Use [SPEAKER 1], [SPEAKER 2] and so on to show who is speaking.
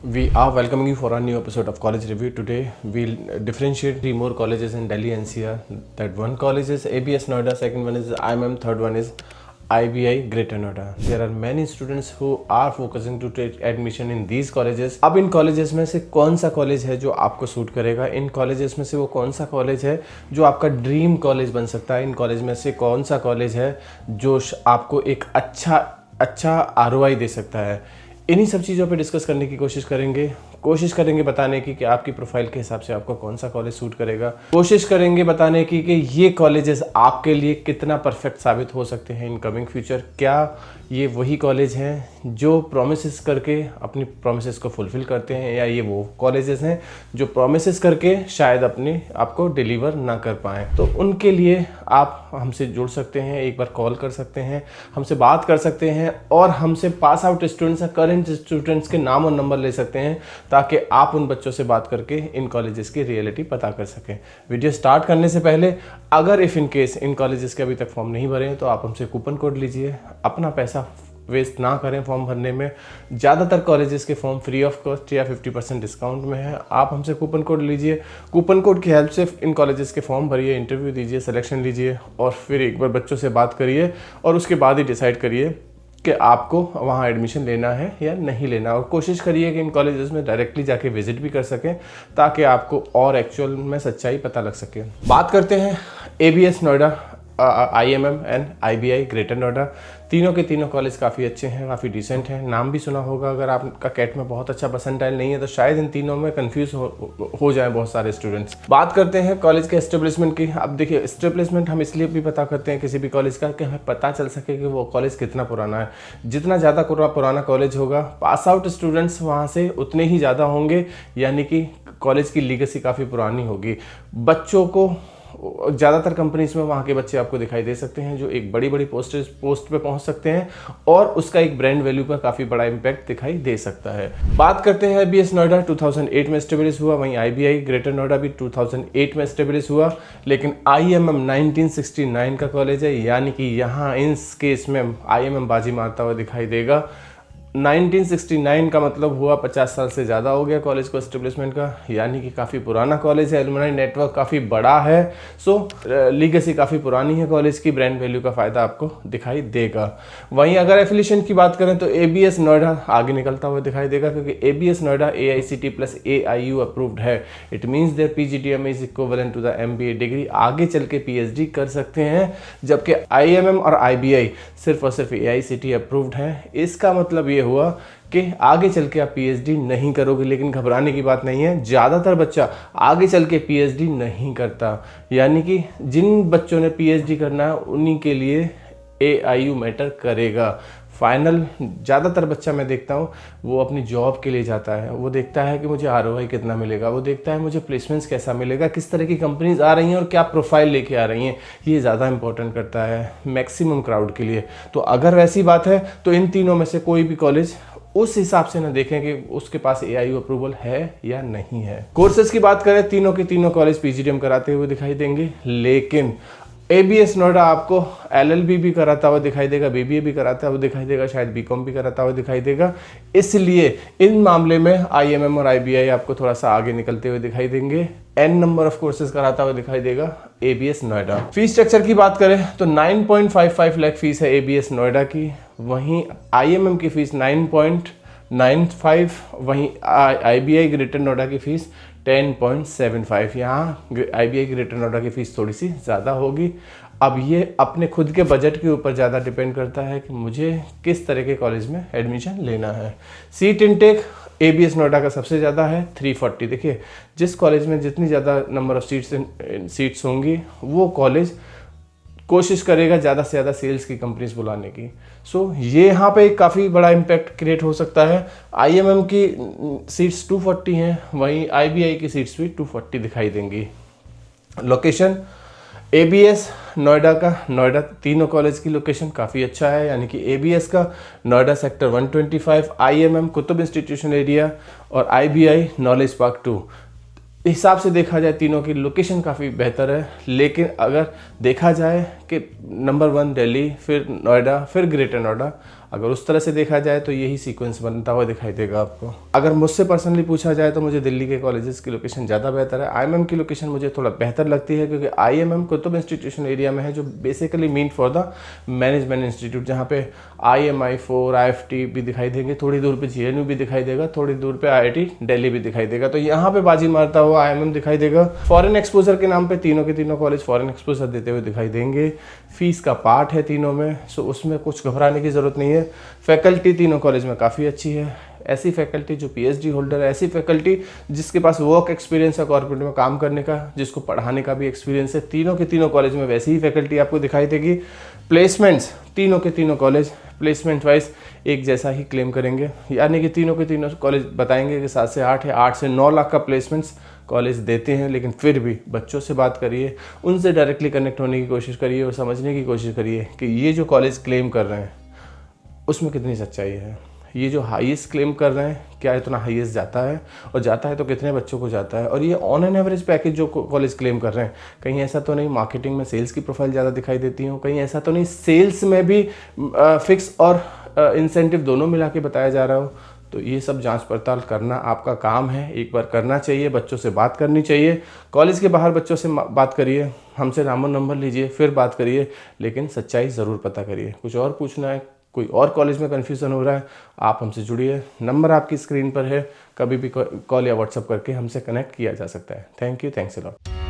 [SPEAKER 1] We are welcoming you for a new episode of College Review. Today, we'll differentiate three more colleges in Delhi NCR. That one college is ABS Noida, second one is IMM, third one is IBI Greater Noida. There are many students who are focusing to take admission in these colleges. अब इन colleges में से कौन सा college है जो आपको suit करेगा, इन colleges में से वो कौन सा कॉलेज है जो आपका ड्रीम कॉलेज बन सकता है, इन कॉलेज में से कौन सा कॉलेज है जो आपको एक अच्छा ROI दे सकता है, इन्हीं सब चीज़ों पे डिस्कस करने की कोशिश करेंगे बताने की कि आपकी प्रोफाइल के हिसाब से आपको कौन सा कॉलेज सूट करेगा, कोशिश करेंगे बताने की कि ये कॉलेजेस आपके लिए कितना परफेक्ट साबित हो सकते हैं इन कमिंग फ्यूचर। क्या ये वही कॉलेज हैं जो प्रॉमिसेस करके अपनी प्रॉमिसेस को फुलफिल करते हैं, या ये वो कॉलेजेस हैं जो प्रॉमिसेस करके शायद अपने आपको डिलीवर ना कर पाएँ। तो उनके लिए आप हमसे जुड़ सकते हैं, एक बार कॉल कर सकते हैं, हमसे बात कर सकते हैं और हमसे पास आउट स्टूडेंट्स या करंट स्टूडेंट्स के नाम और नंबर ले सकते हैं ताकि आप उन बच्चों से बात करके इन कॉलेजेस की रियलिटी पता कर सकें। वीडियो स्टार्ट करने से पहले अगर if in case in colleges के अभी तक फॉर्म नहीं भरे हैं तो आप हमसे कूपन कोड लीजिए, अपना पैसा वेस्ट ना करें फॉर्म भरने में। ज़्यादातर कॉलेजेस के फॉर्म फ्री ऑफ कॉस्ट या 50% डिस्काउंट में है। आप हमसे कूपन कोड लीजिए, कूपन कोड की हेल्प से इन कॉलेजेस के फॉर्म भरिए, इंटरव्यू दीजिए, सिलेक्शन लीजिए और फिर एक बार बच्चों से बात करिए और उसके बाद ही डिसाइड करिए कि आपको वहाँ एडमिशन लेना है या नहीं लेना। और कोशिश करिए कि इन कॉलेजेस में डायरेक्टली जाके विजिट भी कर सकें ताकि आपको और एक्चुअल में सच्चाई पता लग सके। बात करते हैं ABS Noida, IMM and IBI greater Noida. तीनों के तीनों कॉलेज काफ़ी अच्छे हैं, काफ़ी डिसेंट हैं। नाम भी सुना होगा, अगर आपका कैट में बहुत अच्छा परसेंटाइल नहीं है तो शायद इन तीनों में कंफ्यूज हो जाए बहुत सारे स्टूडेंट्स। बात करते हैं कॉलेज के एस्टेब्लिशमेंट की। अब देखिए, एस्टेब्लिशमेंट हम इसलिए भी पता करते हैं किसी भी कॉलेज का कि हमें पता चल सके कि वो कॉलेज कितना पुराना है। जितना ज़्यादा पुराना कॉलेज होगा, पास आउट स्टूडेंट्स वहाँ से उतने ही ज़्यादा होंगे, यानी कि कॉलेज की लीगेसी काफ़ी पुरानी होगी। बच्चों को ज़्यादातर कंपनीज में वहाँ के बच्चे आपको दिखाई दे सकते हैं जो एक बड़ी पोस्ट पे पहुँच सकते हैं और उसका एक ब्रांड वैल्यू पर काफ़ी बड़ा इम्पैक्ट दिखाई दे सकता है। बात करते हैं ABS नोएडा 2008 में एस्टेब्लिश हुआ, वहीं IBI ग्रेटर नोएडा भी 2008 में एस्टेब्लिश हुआ, लेकिन IMM 1969 का कॉलेज है, यानी कि यहाँ इस केस में IMM बाजी मारता हुआ दिखाई देगा। 1969 का मतलब हुआ 50 साल से ज़्यादा हो गया कॉलेज को एस्टेब्लिशमेंट का, यानी कि काफ़ी पुराना कॉलेज है। एलुमनाई नेटवर्क काफ़ी बड़ा है, सो लीगेसी काफ़ी पुरानी है कॉलेज की, ब्रांड वैल्यू का फ़ायदा आपको दिखाई देगा। वहीं अगर एफिलिएशन की बात करें तो ABS नोएडा आगे निकलता हुआ दिखाई देगा, क्योंकि ABS नोएडा AICTE+AIU अप्रूव्ड है। It means there PGDM is equivalent to the MBA degree. आगे चल के PhD कर सकते हैं, जबकि IMM और IBI सिर्फ और सिर्फ AICTE अप्रूव्ड है। इसका मतलब ये हुआ कि आगे चल के आप PhD नहीं करोगे, लेकिन घबराने की बात नहीं है। ज़्यादातर बच्चा आगे चल के PhD नहीं करता, यानी कि जिन बच्चों ने PhD करना है उन्हीं के लिए AIU मैटर करेगा। फाइनल ज़्यादातर बच्चा मैं देखता हूँ वो अपनी जॉब के लिए जाता है, वो देखता है कि मुझे ROI कितना मिलेगा, वो देखता है मुझे प्लेसमेंट्स कैसा मिलेगा, किस तरह की कंपनीज आ रही हैं और क्या प्रोफाइल लेके आ रही हैं। ये ज़्यादा इंपॉर्टेंट करता है मैक्सिमम क्राउड के लिए। तो अगर वैसी बात है तो इन तीनों में से कोई भी कॉलेज उस हिसाब से ना देखें कि उसके पास AIU अप्रूवल है या नहीं है। कोर्सेज की बात करें, तीनों के तीनों कॉलेज PGDM कराते हुए दिखाई देंगे, लेकिन ABS नोएडा आपको LLB भी कराता हुआ दिखाई देगा, BBA भी कराता हुआ दिखाई देगा, शायद BCom भी कराता हुआ दिखाई देगा। इसलिए इन मामले में IMM और IBI आपको थोड़ा सा आगे निकलते हुए दिखाई देंगे। N नंबर ऑफ कोर्सेज कराता हुआ दिखाई देगा ABS नोएडा। फीस स्ट्रक्चर की बात करें तो 9.55 लाख फीस है ABS नोएडा की, वहीं IMM की फीस 9.95, वहीं IBI ग्रेटर नोएडा की फीस 10.75। यहाँ IBI ग्रेटर नोएडा की फ़ीस थोड़ी सी ज़्यादा होगी। अब ये अपने खुद के बजट के ऊपर ज़्यादा डिपेंड करता है कि मुझे किस तरह के कॉलेज में एडमिशन लेना है। सीट इनटेक ABS नोएडा का सबसे ज़्यादा है 340। देखिए, जिस कॉलेज में जितनी ज़्यादा नंबर ऑफ सीट्स होंगी वो कॉलेज कोशिश करेगा ज़्यादा से ज़्यादा सेल्स की कंपनीज बुलाने की। सो ये यहाँ पे काफ़ी बड़ा इम्पैक्ट क्रिएट हो सकता है। IMM की सीट्स 240 हैं, वहीं IBI की सीट्स भी 240 दिखाई देंगी। लोकेशन ABS नोएडा का, नोएडा तीनों कॉलेज की लोकेशन काफ़ी अच्छा है, यानी कि ABS का Noida sector 125, IMM Qutub institution area और IBI नॉलेज पार्क 2। हिसाब से देखा जाए तीनों की लोकेशन काफ़ी बेहतर है, लेकिन अगर देखा जाए कि नंबर 1 दिल्ली, फिर नोएडा, फिर ग्रेटर नोएडा, अगर उस तरह से देखा जाए तो यही सीक्वेंस बनता हुआ दिखाई देगा आपको। अगर मुझसे पर्सनली पूछा जाए तो मुझे दिल्ली के कॉलेजेस की लोकेशन ज़्यादा बेहतर है। IMM की लोकेशन मुझे थोड़ा बेहतर लगती है क्योंकि IMM कुतुब इंस्टीट्यूशन एरिया में है, जो basically mean for the management institute, जहाँ पे IMI4 IFT भी दिखाई देंगे, थोड़ी दूर पे GNU भी दिखाई देगा, थोड़ी दूर पे IIT दिल्ली भी दिखाई देगा। तो यहाँ पे बाजी मारता हुआ IMM दिखाई देगा। फॉरेन एक्सपोजर के नाम पे तीनों के तीनों कॉलेज फॉरेन एक्सपोजर देते हुए दिखाई देंगे। फीस का पार्ट है तीनों में, सो उसमें कुछ घबराने की ज़रूरत नहीं है। फैकल्टी तीनों कॉलेज में काफ़ी अच्छी है, ऐसी फैकल्टी जो PhD होल्डर है, ऐसी फैकल्टी जिसके पास वर्क एक्सपीरियंस है कॉर्पोरेट में काम करने का, जिसको पढ़ाने का भी एक्सपीरियंस है। तीनों के तीनों कॉलेज में वैसी ही फैकल्टी आपको दिखाई देगी। प्लेसमेंट्स तीनों के तीनों कॉलेज प्लेसमेंट वाइज एक जैसा ही क्लेम करेंगे, यानी कि तीनों के तीनों कॉलेज बताएंगे कि 7 से 8 या 8 से 9 लाख का प्लेसमेंट्स कॉलेज देते हैं। लेकिन फिर भी बच्चों से बात करिए, उनसे डायरेक्टली कनेक्ट होने की कोशिश करिए और समझने की कोशिश करिए कि ये जो कॉलेज क्लेम कर रहे हैं उसमें कितनी सच्चाई है। ये जो हाईएस्ट क्लेम कर रहे हैं, क्या इतना हाईएस्ट जाता है, और जाता है तो कितने बच्चों को जाता है। और ये ऑन एन एवरेज पैकेज जो कॉलेज क्लेम कर रहे हैं, कहीं ऐसा तो नहीं मार्केटिंग में सेल्स की प्रोफाइल ज़्यादा दिखाई देती हो, कहीं ऐसा तो नहीं सेल्स में भी फिक्स और इंसेंटिव दोनों मिला के बताया जा रहा हो। तो ये सब जांच पड़ताल करना आपका काम है, एक बार करना चाहिए, बच्चों से बात करनी चाहिए। कॉलेज के बाहर बच्चों से बात करिए, हमसे नामो नंबर लीजिए, फिर बात करिए, लेकिन सच्चाई ज़रूर पता करिए। कुछ और पूछना है, कोई और कॉलेज में कन्फ्यूज़न हो रहा है, आप हमसे जुड़िए। नंबर आपकी स्क्रीन पर है, कभी भी कॉल या व्हाट्सएप करके हमसे कनेक्ट किया जा सकता है। Thank you, thanks a lot.